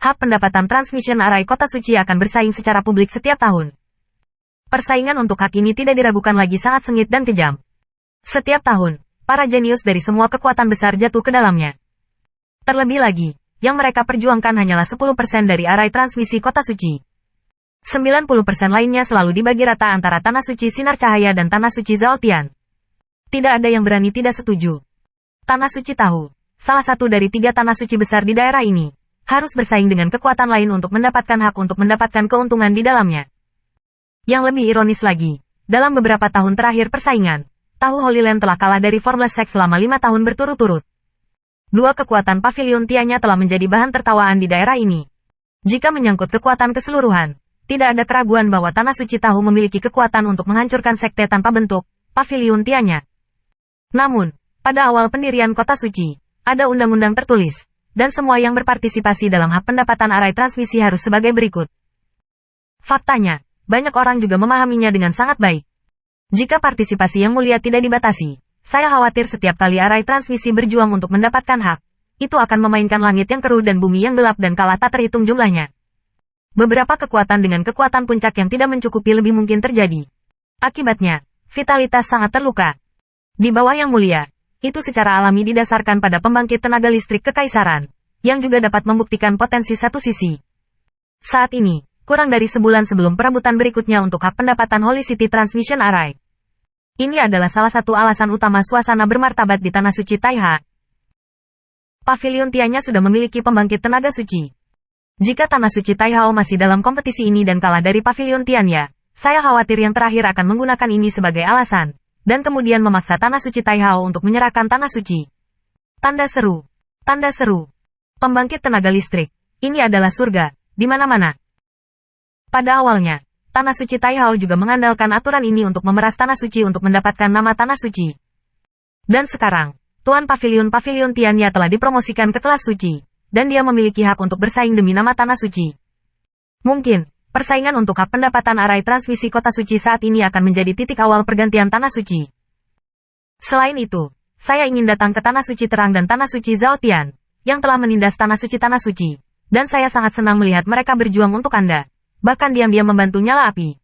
Hub pendapatan Transmission Array Kota Suci akan bersaing secara publik setiap tahun. Persaingan untuk hak ini tidak diragukan lagi sangat sengit dan kejam. Setiap tahun, para jenius dari semua kekuatan besar jatuh ke dalamnya. Terlebih lagi, yang mereka perjuangkan hanyalah 10% dari arai transmisi Kota Suci. 90% lainnya selalu dibagi rata antara Tanah Suci Sinar Cahaya dan Tanah Suci Zhaotian. Tidak ada yang berani tidak setuju. Tanah Suci tahu, salah satu dari 3 Tanah Suci besar di daerah ini, harus bersaing dengan kekuatan lain untuk mendapatkan hak untuk mendapatkan keuntungan di dalamnya. Yang lebih ironis lagi, dalam beberapa tahun terakhir persaingan, Tahu Holy Land telah kalah dari Formless Sect selama 5 tahun berturut-turut. 2 kekuatan Pavilion Tianya telah menjadi bahan tertawaan di daerah ini. Jika menyangkut kekuatan keseluruhan, tidak ada keraguan bahwa Tanah Suci Tahu memiliki kekuatan untuk menghancurkan sekte tanpa bentuk, Pavilion Tianya. Namun, pada awal pendirian Kota Suci, ada undang-undang tertulis, dan semua yang berpartisipasi dalam hak pendapatan arai transmisi harus sebagai berikut. Faktanya, banyak orang juga memahaminya dengan sangat baik. Jika partisipasi yang mulia tidak dibatasi, saya khawatir setiap kali arai transmisi berjuang untuk mendapatkan hak, itu akan memainkan langit yang keruh dan bumi yang gelap dan kalah tak terhitung jumlahnya. Beberapa kekuatan dengan kekuatan puncak yang tidak mencukupi lebih mungkin terjadi. Akibatnya, vitalitas sangat terluka. Di bawah yang mulia, itu secara alami didasarkan pada pembangkit tenaga listrik kekaisaran, yang juga dapat membuktikan potensi satu sisi. Saat ini, kurang dari sebulan sebelum perebutan berikutnya untuk hak pendapatan Holy City Transmission Array. Ini adalah salah satu alasan utama suasana bermartabat di Tanah Suci Taiha. Pavilion Tianya sudah memiliki pembangkit tenaga suci. Jika Tanah Suci Taihao masih dalam kompetisi ini dan kalah dari Pavilion Tianya, saya khawatir yang terakhir akan menggunakan ini sebagai alasan, dan kemudian memaksa Tanah Suci Taihao untuk menyerahkan Tanah Suci. Tanda seru. Tanda seru. Pembangkit tenaga listrik. Ini adalah surga, di mana-mana. Pada awalnya, Tanah Suci Taihao juga mengandalkan aturan ini untuk memeras Tanah Suci untuk mendapatkan nama Tanah Suci. Dan sekarang, Tuan Pavilion Tianya telah dipromosikan ke kelas suci, dan dia memiliki hak untuk bersaing demi nama Tanah Suci. Mungkin, persaingan untuk hak pendapatan arai transmisi Kota Suci saat ini akan menjadi titik awal pergantian Tanah Suci. Selain itu, saya ingin datang ke Tanah Suci Terang dan Tanah Suci Zhaotian, yang telah menindas Tanah Suci, dan saya sangat senang melihat mereka berjuang untuk Anda, bahkan diam-diam membantu nyala api.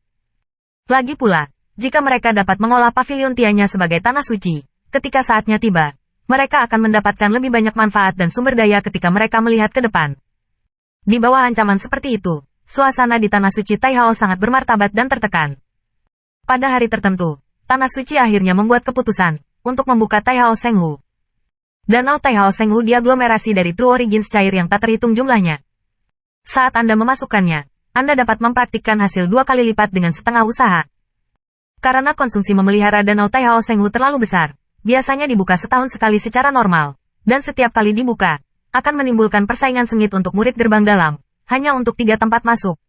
Lagi pula, jika mereka dapat mengolah Pavilion Tianya sebagai Tanah Suci, ketika saatnya tiba, mereka akan mendapatkan lebih banyak manfaat dan sumber daya ketika mereka melihat ke depan. Di bawah ancaman seperti itu, suasana di Tanah Suci Taihao sangat bermartabat dan tertekan. Pada hari tertentu, Tanah Suci akhirnya membuat keputusan untuk membuka Taihao Shenghu. Danau Taihao Shenghu diaglomerasi dari True Origins cair yang tak terhitung jumlahnya. Saat Anda memasukkannya, Anda dapat mempraktikkan hasil 2 kali lipat dengan setengah usaha. Karena konsumsi memelihara Danau Taihao Shenghu terlalu besar, biasanya dibuka setahun sekali secara normal, dan setiap kali dibuka, akan menimbulkan persaingan sengit untuk murid gerbang dalam, hanya untuk 3 tempat masuk.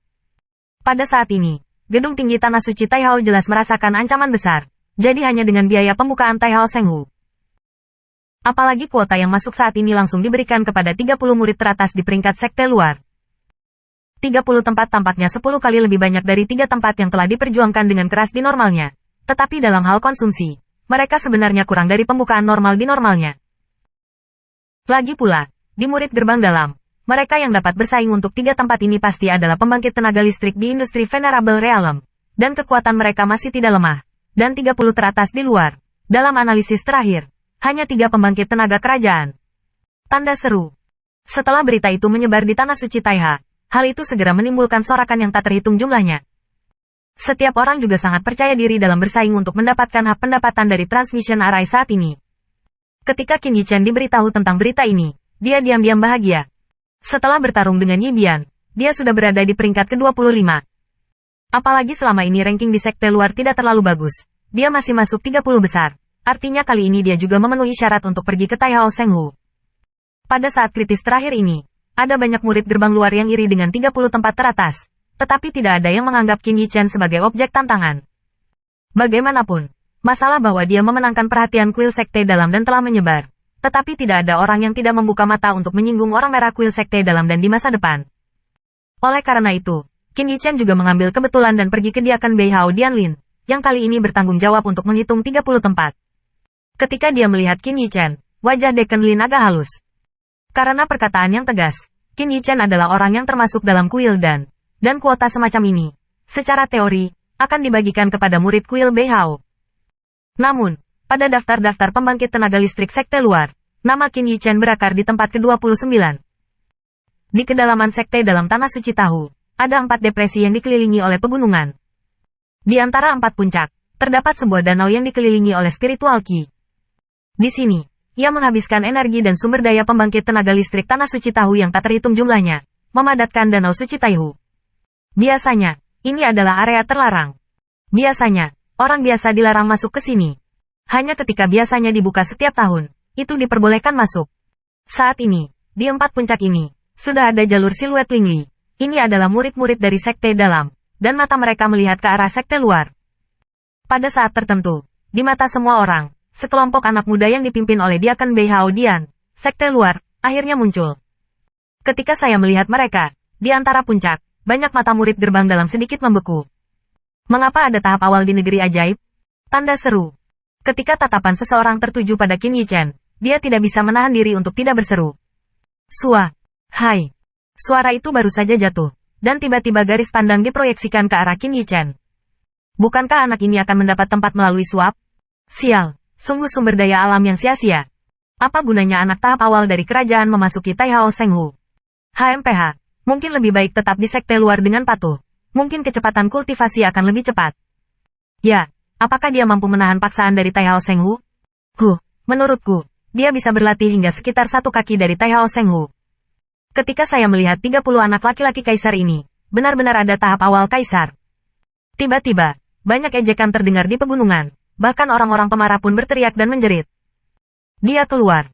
Pada saat ini, gedung tinggi Tanah Suci Taihao jelas merasakan ancaman besar, jadi hanya dengan biaya pembukaan Taihao Shenghu. Apalagi kuota yang masuk saat ini langsung diberikan kepada 30 murid teratas di peringkat sekte luar. 30 tempat tampaknya 10 kali lebih banyak dari 3 tempat yang telah diperjuangkan dengan keras di normalnya. Tetapi dalam hal konsumsi, mereka sebenarnya kurang dari pembukaan normal di normalnya. Lagi pula, di murid gerbang dalam, mereka yang dapat bersaing untuk 3 tempat ini pasti adalah pembangkit tenaga listrik di industri Venerable Realm, dan kekuatan mereka masih tidak lemah, dan 30 teratas di luar. Dalam analisis terakhir, hanya 3 pembangkit tenaga kerajaan. Tanda seru. Setelah berita itu menyebar di Tanah Suci Taiha, hal itu segera menimbulkan sorakan yang tak terhitung jumlahnya. Setiap orang juga sangat percaya diri dalam bersaing untuk mendapatkan hak pendapatan dari Transmission Array saat ini. Ketika Qin Yichen diberitahu tentang berita ini, dia diam-diam bahagia. Setelah bertarung dengan Yi Bian, dia sudah berada di peringkat ke-25. Apalagi selama ini ranking di sekte luar tidak terlalu bagus, dia masih masuk 30 besar. Artinya kali ini dia juga memenuhi syarat untuk pergi ke Taihao Shenghu. Pada saat kritis terakhir ini, ada banyak murid gerbang luar yang iri dengan 30 tempat teratas, tetapi tidak ada yang menganggap Qin Yichen sebagai objek tantangan. Bagaimanapun, masalah bahwa dia memenangkan perhatian kuil sekte dalam dan telah menyebar, tetapi tidak ada orang yang tidak membuka mata untuk menyinggung orang merah kuil sekte dalam dan di masa depan. Oleh karena itu, Qin Yichen juga mengambil kebetulan dan pergi ke Diaken Beihao Dianlin, yang kali ini bertanggung jawab untuk menghitung 30 tempat. Ketika dia melihat Qin Yichen, wajah Deacon Lin agak halus. Karena perkataan yang tegas, Qin Yichen adalah orang yang termasuk dalam kuil dan kuota semacam ini, secara teori, akan dibagikan kepada murid kuil Beihao. Namun, pada daftar-daftar pembangkit tenaga listrik sekte luar, nama Qin Yichen berakar di tempat ke-29. Di kedalaman sekte dalam Tanah Suci Tahu, ada 4 depresi yang dikelilingi oleh pegunungan. Di antara 4 puncak, terdapat sebuah danau yang dikelilingi oleh spiritual qi. Di sini, ia menghabiskan energi dan sumber daya pembangkit tenaga listrik Tanah Suci Tahu yang tak terhitung jumlahnya, memadatkan Danau Suci Taihu. Biasanya, ini adalah area terlarang. Biasanya, orang biasa dilarang masuk ke sini. Hanya ketika biasanya dibuka setiap tahun, itu diperbolehkan masuk. Saat ini, di 4 puncak ini, sudah ada jalur siluet Lingli. Ini adalah murid-murid dari sekte dalam, dan mata mereka melihat ke arah sekte luar. Pada saat tertentu, di mata semua orang, sekelompok anak muda yang dipimpin oleh Diaken Beihao Dian, sekte luar, akhirnya muncul. Ketika saya melihat mereka, di antara puncak, banyak mata murid gerbang dalam sedikit membeku. Mengapa ada tahap awal di negeri ajaib? Tanda seru. Ketika tatapan seseorang tertuju pada Qin Yichen, dia tidak bisa menahan diri untuk tidak berseru. Sua. Hai. Suara itu baru saja jatuh, dan tiba-tiba garis pandang diproyeksikan ke arah Qin Yichen. Bukankah anak ini akan mendapat tempat melalui suap? Sial. Sungguh sumber daya alam yang sia-sia. Apa gunanya anak tahap awal dari kerajaan memasuki Taihao Shenghu? HMPH, mungkin lebih baik tetap di sekte luar dengan patuh. Mungkin kecepatan kultivasi akan lebih cepat. Ya, apakah dia mampu menahan paksaan dari Taihao Shenghu? Menurutku, dia bisa berlatih hingga sekitar 1 kaki dari Taihao Shenghu. Ketika saya melihat 30 anak laki-laki kaisar ini, benar-benar ada tahap awal kaisar. Tiba-tiba, banyak ejekan terdengar di pegunungan. Bahkan orang-orang pemarah pun berteriak dan menjerit. Dia keluar.